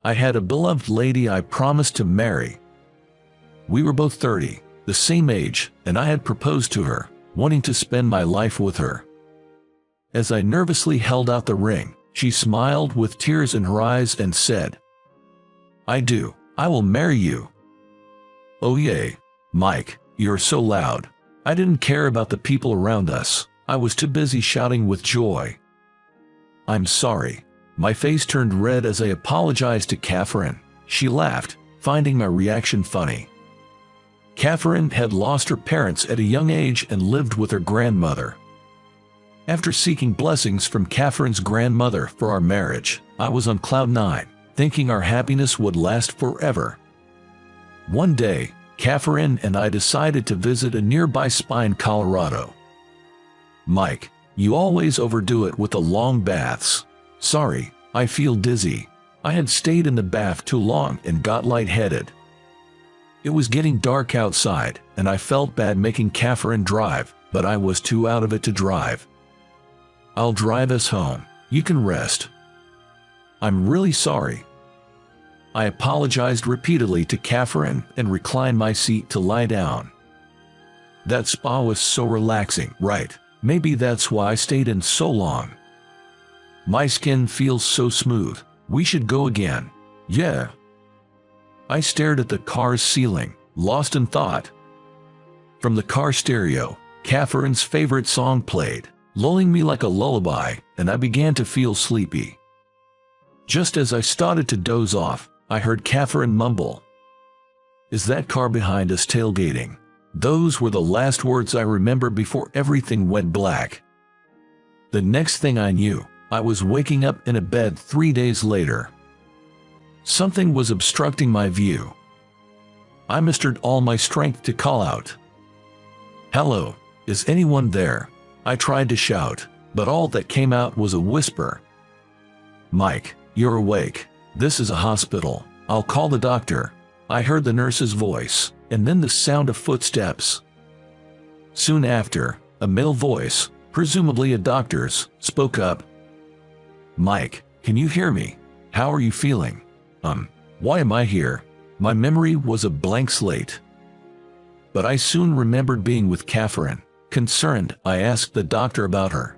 I had a beloved lady I promised to marry. We were both 30, the same age, and I had proposed to her, wanting to spend my life with her. As I nervously held out the ring, she smiled with tears in her eyes and said, "I do. I will marry you." Oh yay, Mike, you're so loud. I didn't care about the people around us. I was too busy shouting with joy. "I'm sorry." My face turned red as I apologized to Catherine. She laughed, finding my reaction funny. Catherine had lost her parents at a young age and lived with her grandmother. After seeking blessings from Catherine's grandmother for our marriage, I was on cloud nine, thinking our happiness would last forever. One day, Catherine and I decided to visit a nearby spa in Colorado. "Mike, you always overdo it with the long baths." "Sorry, I feel dizzy." I had stayed in the bath too long and got lightheaded. It was getting dark outside, and I felt bad making Catherine drive, but I was too out of it to drive. "I'll drive us home. You can rest." "I'm really sorry." I apologized repeatedly to Catherine and reclined my seat to lie down. That spa was so relaxing, right? Maybe that's why I stayed in so long. "My skin feels so smooth. We should go again." "Yeah." I stared at the car's ceiling, lost in thought. From the car stereo, Catherine's favorite song played, lulling me like a lullaby, and I began to feel sleepy. Just as I started to doze off, I heard Catherine mumble, "Is that car behind us tailgating?" Those were the last words I remember before everything went black. The next thing I knew, I was waking up in a bed 3 days later. Something was obstructing my view. I mustered all my strength to call out, "Hello, is anyone there?" I tried to shout, but all that came out was a whisper. "Mike, you're awake. This is a hospital. I'll call the doctor." I heard the nurse's voice, and then the sound of footsteps. Soon after, a male voice, presumably a doctor's, spoke up. "Mike, can you hear me? How are you feeling?" Why am I here?" My memory was a blank slate. But I soon remembered being with Catherine. Concerned, I asked the doctor about her.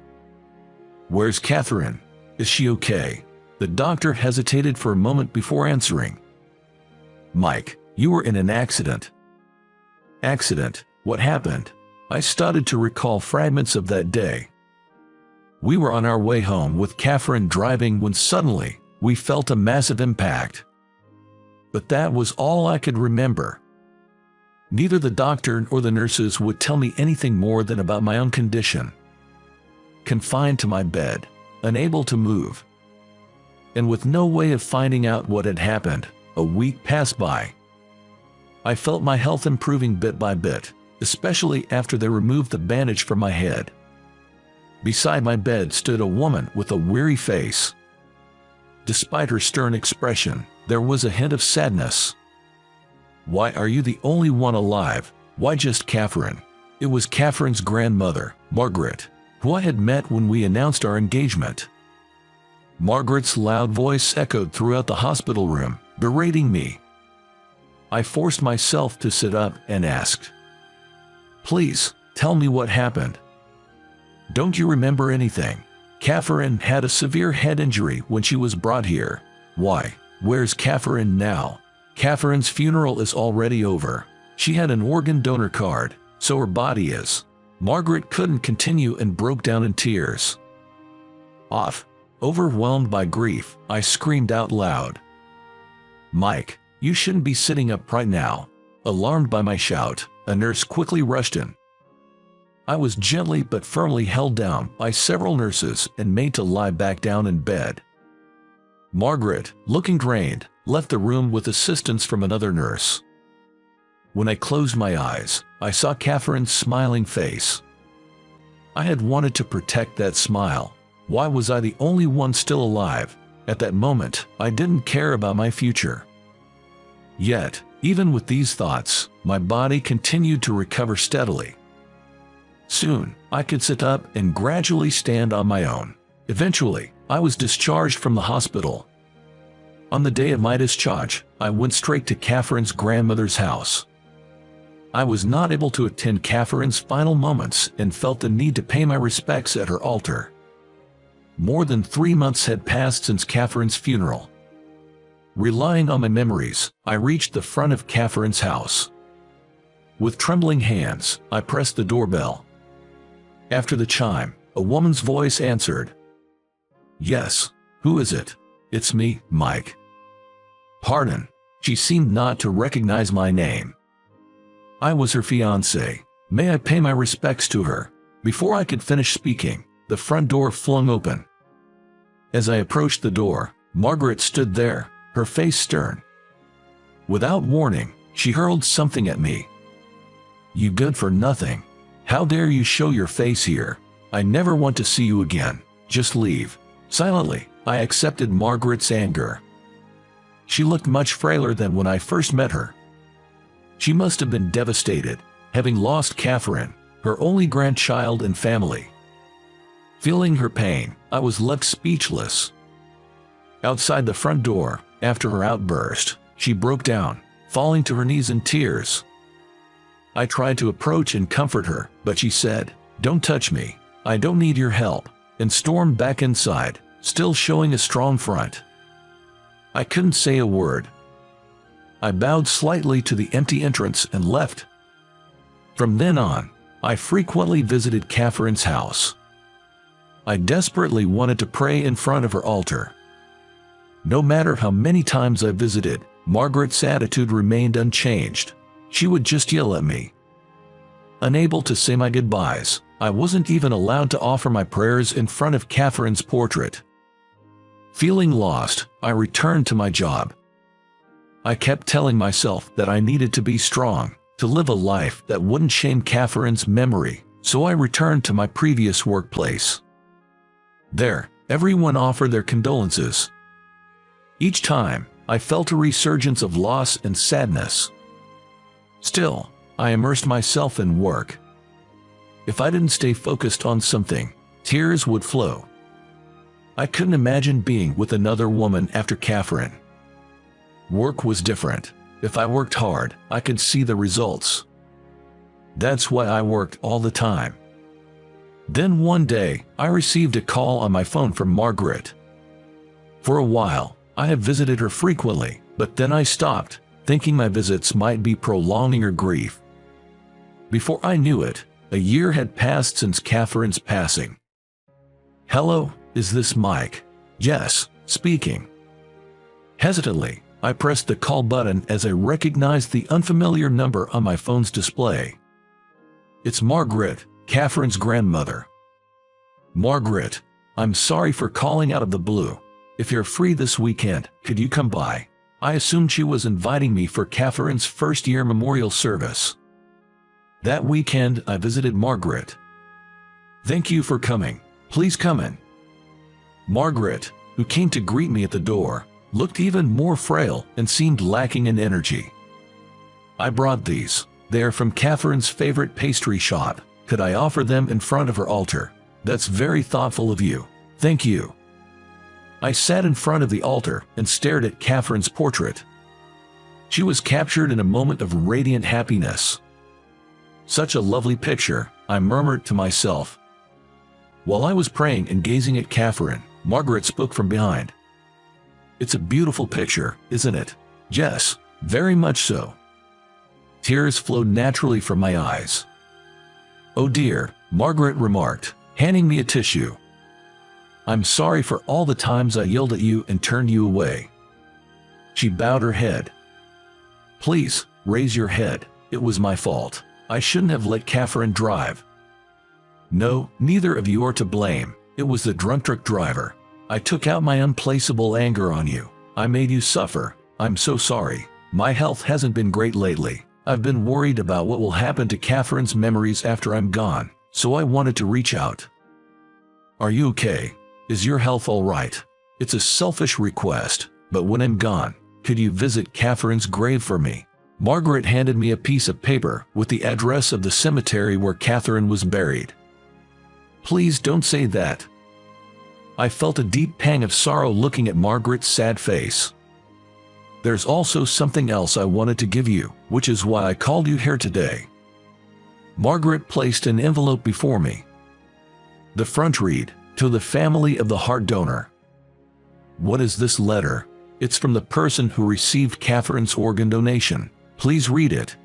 "Where's Catherine? Is she okay?" The doctor hesitated for a moment before answering. "Mike, you were in an accident." "Accident? What happened?" I started to recall fragments of that day. "We were on our way home with Catherine driving when suddenly, we felt a massive impact." But that was all I could remember. Neither the doctor or the nurses would tell me anything more than about my own condition. Confined to my bed, unable to move, and with no way of finding out what had happened, a week passed by. I felt my health improving bit by bit, especially after they removed the bandage from my head. Beside my bed stood a woman with a weary face. Despite her stern expression, there was a hint of sadness. "Why are you the only one alive? Why just Catherine?" It was Catherine's grandmother, Margaret, who I had met when we announced our engagement. Margaret's loud voice echoed throughout the hospital room, berating me. I forced myself to sit up and asked, "Please, tell me what happened. Don't you remember anything? Catherine had a severe head injury when she was brought here." "Why, where's Catherine now?" "Catherine's funeral is already over. She had an organ donor card, so her body is." Margaret couldn't continue and broke down in tears. Overwhelmed by grief, I screamed out loud, "Mike, you shouldn't be sitting up right now." Alarmed by my shout, a nurse quickly rushed in. I was gently but firmly held down by several nurses and made to lie back down in bed. Margaret, looking drained, left the room with assistance from another nurse. When I closed my eyes, I saw Catherine's smiling face. I had wanted to protect that smile. Why was I the only one still alive? At that moment, I didn't care about my future. Yet, even with these thoughts, my body continued to recover steadily. Soon, I could sit up and gradually stand on my own. Eventually, I was discharged from the hospital. On the day of my discharge, I went straight to Catherine's grandmother's house. I was not able to attend Catherine's final moments and felt the need to pay my respects at her altar. More than 3 months had passed since Catherine's funeral. Relying on my memories, I reached the front of Catherine's house. With trembling hands, I pressed the doorbell. After the chime, a woman's voice answered. "Yes, who is it?" "It's me, Mike." "Pardon." She seemed not to recognize my name. I was her fiancé. "May I pay my respects to her?" Before I could finish speaking, the front door flung open. As I approached the door, Margaret stood there, her face stern. Without warning, she hurled something at me. "You good for nothing. How dare you show your face here? I never want to see you again. Just leave." Silently, I accepted Margaret's anger. She looked much frailer than when I first met her. She must have been devastated, having lost Catherine, her only grandchild and family. Feeling her pain, I was left speechless. Outside the front door, after her outburst, she broke down, falling to her knees in tears. I tried to approach and comfort her, but she said, "Don't touch me, I don't need your help," and stormed back inside, still showing a strong front. I couldn't say a word. I bowed slightly to the empty entrance and left. From then on, I frequently visited Catherine's house. I desperately wanted to pray in front of her altar. No matter how many times I visited, Margaret's attitude remained unchanged. She would just yell at me. Unable to say my goodbyes, I wasn't even allowed to offer my prayers in front of Catherine's portrait. Feeling lost, I returned to my job. I kept telling myself that I needed to be strong, to live a life that wouldn't shame Catherine's memory, so I returned to my previous workplace. There, everyone offered their condolences. Each time, I felt a resurgence of loss and sadness. Still, I immersed myself in work. If I didn't stay focused on something, tears would flow. I couldn't imagine being with another woman after Catherine. Work was different. If I worked hard, I could see the results. That's why I worked all the time. Then one day, I received a call on my phone from Margaret. For a while, I had visited her frequently, but then I stopped, thinking my visits might be prolonging her grief. Before I knew it, a year had passed since Catherine's passing. "Hello, is this Mike?" "Yes, speaking." Hesitantly, I pressed the call button as I recognized the unfamiliar number on my phone's display. "It's Margaret, Catherine's grandmother." "Margaret, I'm sorry for calling out of the blue. If you're free this weekend, could you come by?" I assumed she was inviting me for Catherine's first-year memorial service. That weekend, I visited Margaret. "Thank you for coming. Please come in." Margaret, who came to greet me at the door, looked even more frail and seemed lacking in energy. "I brought these. They are from Catherine's favorite pastry shop. Could I offer them in front of her altar?" "That's very thoughtful of you. Thank you." I sat in front of the altar and stared at Catherine's portrait. She was captured in a moment of radiant happiness. "Such a lovely picture," I murmured to myself. While I was praying and gazing at Catherine, Margaret spoke from behind. "It's a beautiful picture, isn't it?" "Yes, very much so." Tears flowed naturally from my eyes. "Oh dear," Margaret remarked, handing me a tissue. "I'm sorry for all the times I yelled at you and turned you away." She bowed her head. "Please, raise your head. It was my fault. I shouldn't have let Catherine drive." "No, neither of you are to blame. It was the drunk truck driver. I took out my unplaceable anger on you. I made you suffer. I'm so sorry. My health hasn't been great lately. I've been worried about what will happen to Catherine's memories after I'm gone, so I wanted to reach out." "Are you okay? Is your health all right? It's a selfish request, but when I'm gone, could you visit Catherine's grave for me?" Margaret handed me a piece of paper with the address of the cemetery where Catherine was buried. "Please don't say that." I felt a deep pang of sorrow looking at Margaret's sad face. There's also something else I wanted to give you, which is why I called you here today. Margaret placed an envelope before me. The front read, "To the family of the heart donor." What is this letter? It's from the person who received Catherine's organ donation. Please read it.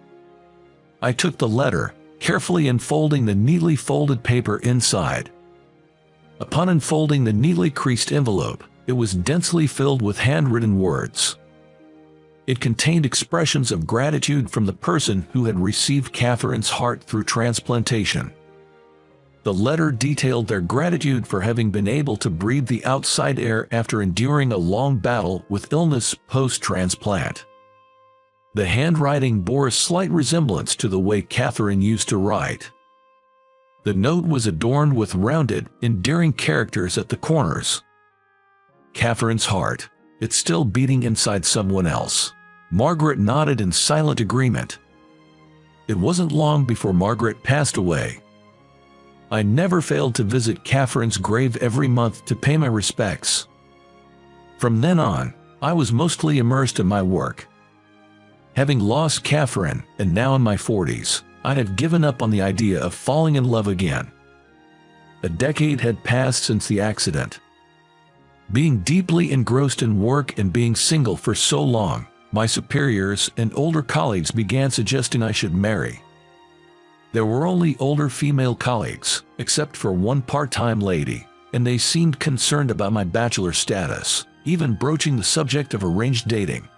I took the letter, carefully unfolding the neatly folded paper inside. Upon unfolding the neatly creased envelope, it was densely filled with handwritten words. It contained expressions of gratitude from the person who had received Catherine's heart through transplantation. The letter detailed their gratitude for having been able to breathe the outside air after enduring a long battle with illness post-transplant. The handwriting bore a slight resemblance to the way Catherine used to write. The note was adorned with rounded, endearing characters at the corners. Catherine's heart. It's still beating inside someone else. Margaret nodded in silent agreement. It wasn't long before Margaret passed away. I never failed to visit Catherine's grave every month to pay my respects. From then on, I was mostly immersed in my work. Having lost Catherine, and now in my 40s, I had given up on the idea of falling in love again. A decade had passed since the accident. Being deeply engrossed in work and being single for so long, my superiors and older colleagues began suggesting I should marry. There were only older female colleagues, except for one part-time lady, and they seemed concerned about my bachelor status, even broaching the subject of arranged dating.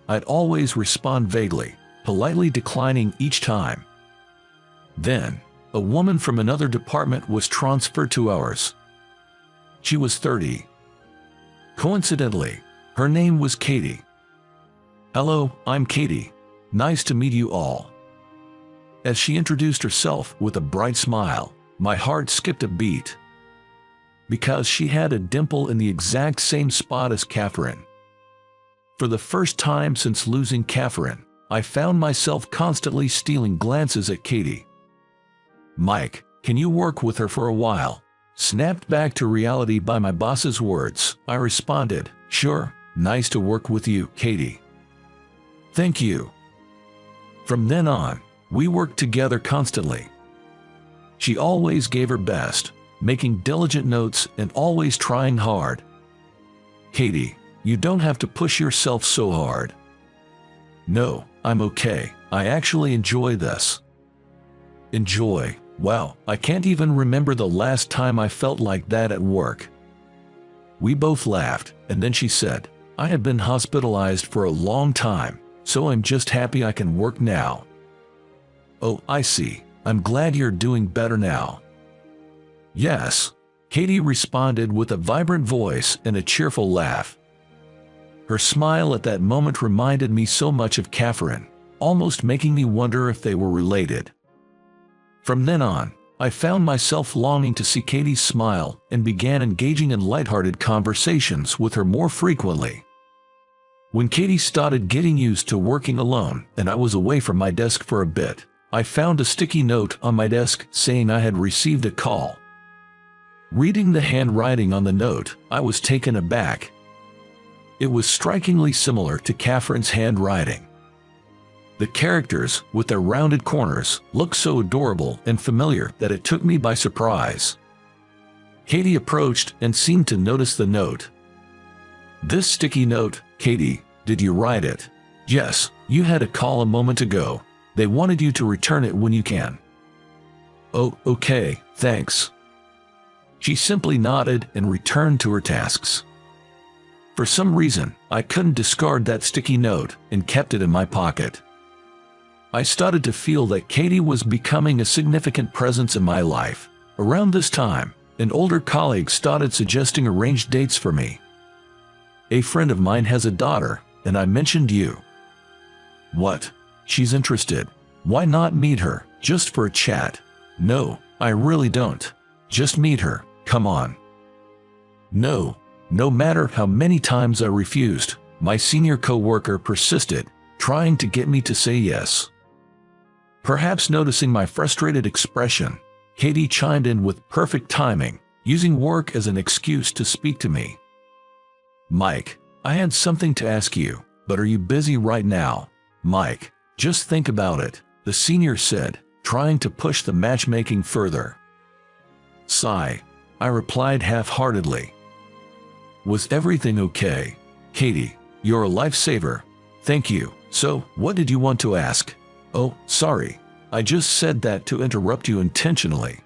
I'd always respond vaguely, politely declining each time. Then, a woman from another department was transferred to ours. She was 30. Coincidentally, her name was Katie. "Hello, I'm Katie. Nice to meet you all." As she introduced herself with a bright smile, my heart skipped a beat. Because she had a dimple in the exact same spot as Catherine. For the first time since losing Catherine, I found myself constantly stealing glances at Katie. "Mike, can you work with her for a while?" Snapped back to reality by my boss's words, I responded, "Sure, nice to work with you, Katie." "Thank you." From then on, we worked together constantly. She always gave her best, making diligent notes and always trying hard. "Katie, you don't have to push yourself so hard." "No, I'm okay. I actually enjoy this." "Enjoy? Wow, I can't even remember the last time I felt like that at work." We both laughed, and then she said, "I have been hospitalized for a long time, so I'm just happy I can work now." "Oh, I see. I'm glad you're doing better now." "Yes," Katie responded with a vibrant voice and a cheerful laugh. Her smile at that moment reminded me so much of Catherine, almost making me wonder if they were related. From then on, I found myself longing to see Katie's smile and began engaging in lighthearted conversations with her more frequently. When Katie started getting used to working alone and I was away from my desk for a bit, I found a sticky note on my desk saying I had received a call. Reading the handwriting on the note, I was taken aback. It was strikingly similar to Catherine's handwriting. The characters, with their rounded corners, looked so adorable and familiar that it took me by surprise. Katie approached and seemed to notice the note. "This sticky note, Katie, did you write it?" "Yes, you had a call a moment ago. They wanted you to return it when you can." "Oh, okay, thanks." She simply nodded and returned to her tasks. For some reason, I couldn't discard that sticky note and kept it in my pocket. I started to feel that Katie was becoming a significant presence in my life. Around this time, an older colleague started suggesting arranged dates for me. "A friend of mine has a daughter, and I mentioned you." "What? She's interested. Why not meet her, just for a chat?" "No, I really don't. Just meet her, come on." No matter how many times I refused, my senior coworker persisted, trying to get me to say yes. Perhaps noticing my frustrated expression, Katie chimed in with perfect timing, using work as an excuse to speak to me. "Mike, I had something to ask you. But are you busy right now, Mike? Just think about it, the senior said, trying to push the matchmaking further. Sigh. I replied half-heartedly. Was everything okay? Katie, you're a lifesaver. Thank you. So, what did you want to ask? Oh, sorry. I just said that to interrupt you intentionally.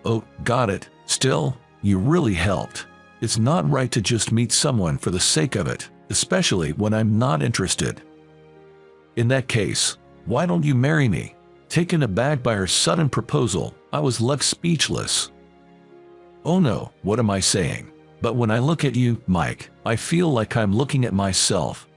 Oh, got it. Still, you really helped. It's not right to just meet someone for the sake of it, especially when I'm not interested. In that case, why don't you marry me? Taken aback by her sudden proposal, I was left speechless. Oh no, what am I saying? But when I look at you, Mike, I feel like I'm looking at myself.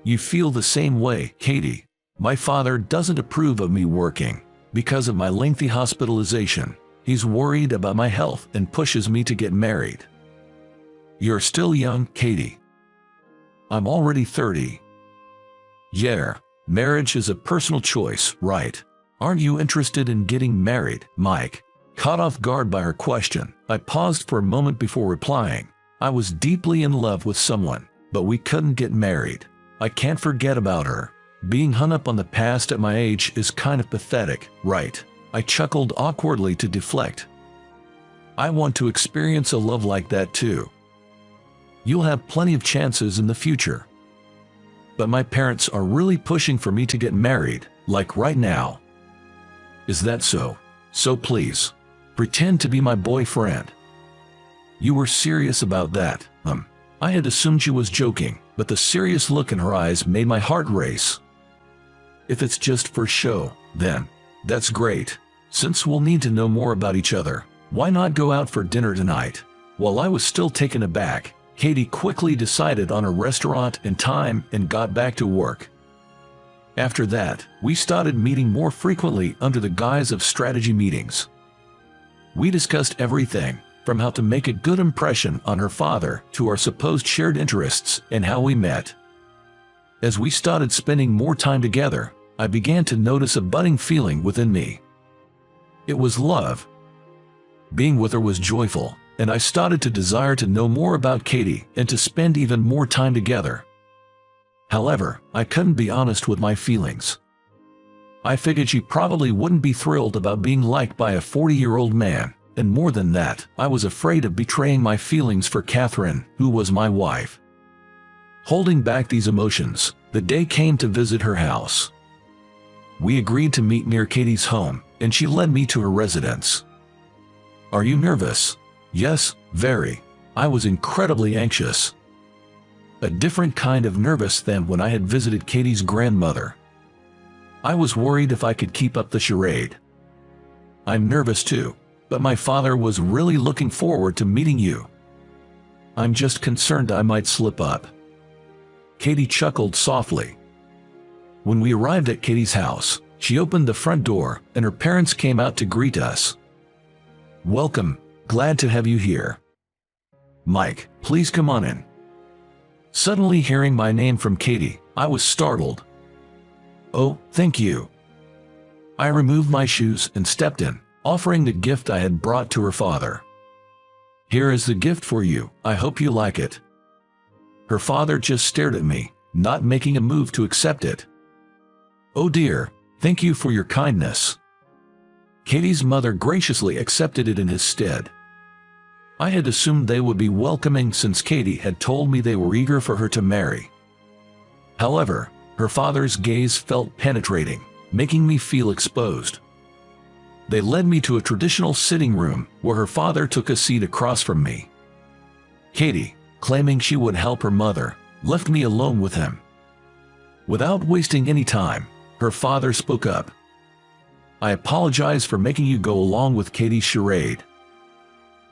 You feel the same way, Katie. My father doesn't approve of me working. Because of my lengthy hospitalization, he's worried about my health and pushes me to get married. You're still young, Katie. I'm already 30. Yeah, marriage is a personal choice, right? Aren't you interested in getting married, Mike? Caught off guard by her question, I paused for a moment before replying. I was deeply in love with someone, but we couldn't get married. I can't forget about her. Being hung up on the past at my age is kind of pathetic, right? I chuckled awkwardly to deflect. I want to experience a love like that too. You'll have plenty of chances in the future. But my parents are really pushing for me to get married, like right now. Is that so? So please, pretend to be my boyfriend. You were serious about that, I had assumed she was joking, but the serious look in her eyes made my heart race. If it's just for show, then that's great. Since we'll need to know more about each other, why not go out for dinner tonight? While I was still taken aback, Katie quickly decided on a restaurant and time and got back to work. After that, we started meeting more frequently under the guise of strategy meetings. We discussed everything, from how to make a good impression on her father to our supposed shared interests and how we met. As we started spending more time together, I began to notice a budding feeling within me. It was love. Being with her was joyful, and I started to desire to know more about Katie and to spend even more time together. However, I couldn't be honest with my feelings. I figured she probably wouldn't be thrilled about being liked by a 40-year-old man, and more than that, I was afraid of betraying my feelings for Catherine, who was my wife. Holding back these emotions, the day came to visit her house. We agreed to meet near Katie's home, and she led me to her residence. Are you nervous? Yes, very. I was incredibly anxious. A different kind of nervous than when I had visited Katie's grandmother. I was worried if I could keep up the charade. I'm nervous too, but my father was really looking forward to meeting you. I'm just concerned I might slip up. Katie chuckled softly. When we arrived at Katie's house, she opened the front door and her parents came out to greet us. Welcome, glad to have you here. Mike, please come on in. Suddenly hearing my name from Katie, I was startled. Oh, thank you. I removed my shoes and stepped in, offering the gift I had brought to her father. Here is the gift for you, I hope you like it. Her father just stared at me, not making a move to accept it. Oh dear, thank you for your kindness. Katie's mother graciously accepted it in his stead. I had assumed they would be welcoming since Katie had told me they were eager for her to marry. However, her father's gaze felt penetrating, making me feel exposed. They led me to a traditional sitting room where her father took a seat across from me. Katie, claiming she would help her mother, left me alone with him. Without wasting any time, her father spoke up. I apologize for making you go along with Katie's charade.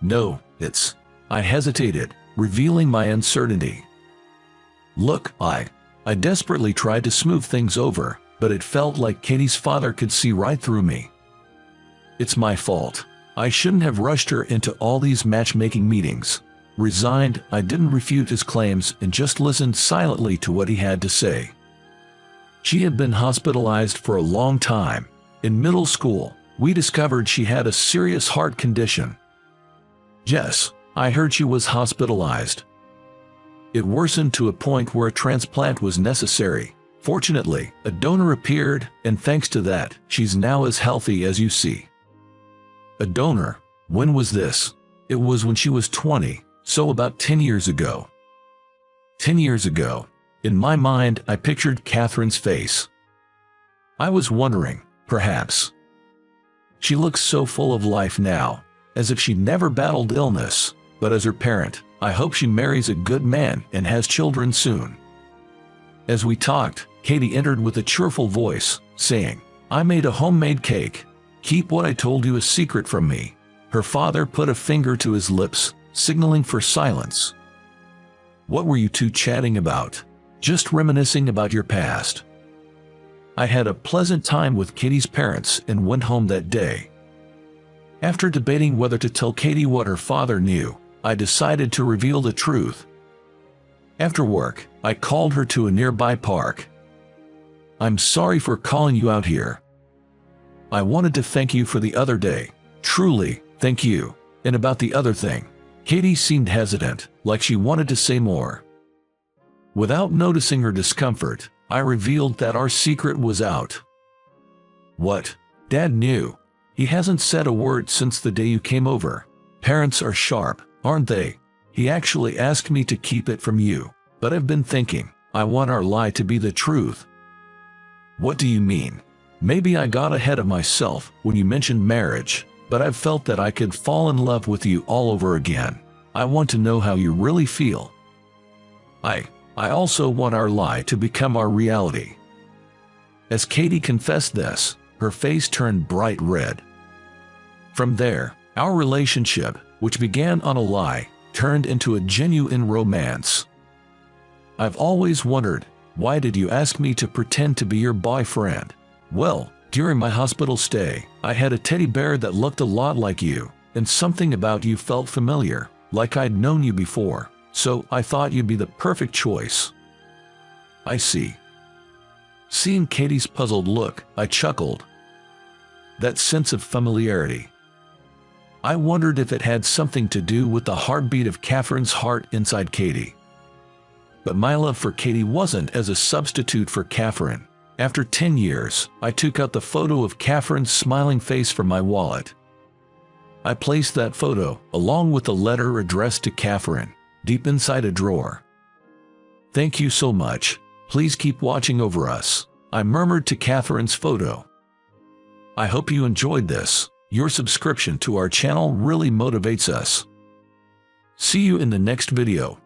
No, I hesitated, revealing my uncertainty. Look, I desperately tried to smooth things over, but it felt like Katie's father could see right through me. It's my fault. I shouldn't have rushed her into all these matchmaking meetings. Resigned, I didn't refute his claims and just listened silently to what he had to say. She had been hospitalized for a long time. In middle school, we discovered she had a serious heart condition. Yes, I heard she was hospitalized. It worsened to a point where a transplant was necessary. Fortunately, a donor appeared, and thanks to that, she's now as healthy as you see. A donor? When was this? It was when she was 20, so about 10 years ago. 10 years ago. In my mind, I pictured Catherine's face. I was wondering, perhaps. She looks so full of life now, as if she never battled illness, but as her parent, I hope she marries a good man and has children soon. As we talked, Katie entered with a cheerful voice, saying, "I made a homemade cake. Keep what I told you a secret from me." Her father put a finger to his lips, signaling for silence. "What were you two chatting about?" "Just reminiscing about your past." I had a pleasant time with Katie's parents and went home that day. After debating whether to tell Katie what her father knew, I decided to reveal the truth. After work, I called her to a nearby park. "I'm sorry for calling you out here. I wanted to thank you for the other day. Truly, thank you. And about the other thing." Katie seemed hesitant, like she wanted to say more. Without noticing her discomfort, I revealed that our secret was out. "What? Dad knew. He hasn't said a word since the day you came over. Parents are sharp, aren't they? He actually asked me to keep it from you, but I've been thinking, I want our lie to be the truth." "What do you mean?" "Maybe I got ahead of myself when you mentioned marriage, but I've felt that I could fall in love with you all over again. I want to know how you really feel. I also want our lie to become our reality." As Katie confessed this, her face turned bright red. From there, our relationship, which began on a lie, turned into a genuine romance. "I've always wondered, why did you ask me to pretend to be your boyfriend?" "Well, during my hospital stay, I had a teddy bear that looked a lot like you, and something about you felt familiar, like I'd known you before. So I thought you'd be the perfect choice." "I see." Seeing Katie's puzzled look, I chuckled. That sense of familiarity. I wondered if it had something to do with the heartbeat of Catherine's heart inside Katie. But my love for Katie wasn't as a substitute for Catherine. After 10 years, I took out the photo of Catherine's smiling face from my wallet. I placed that photo, along with a letter addressed to Catherine, deep inside a drawer. "Thank you so much. Please keep watching over us," I murmured to Catherine's photo. I hope you enjoyed this. Your subscription to our channel really motivates us. See you in the next video.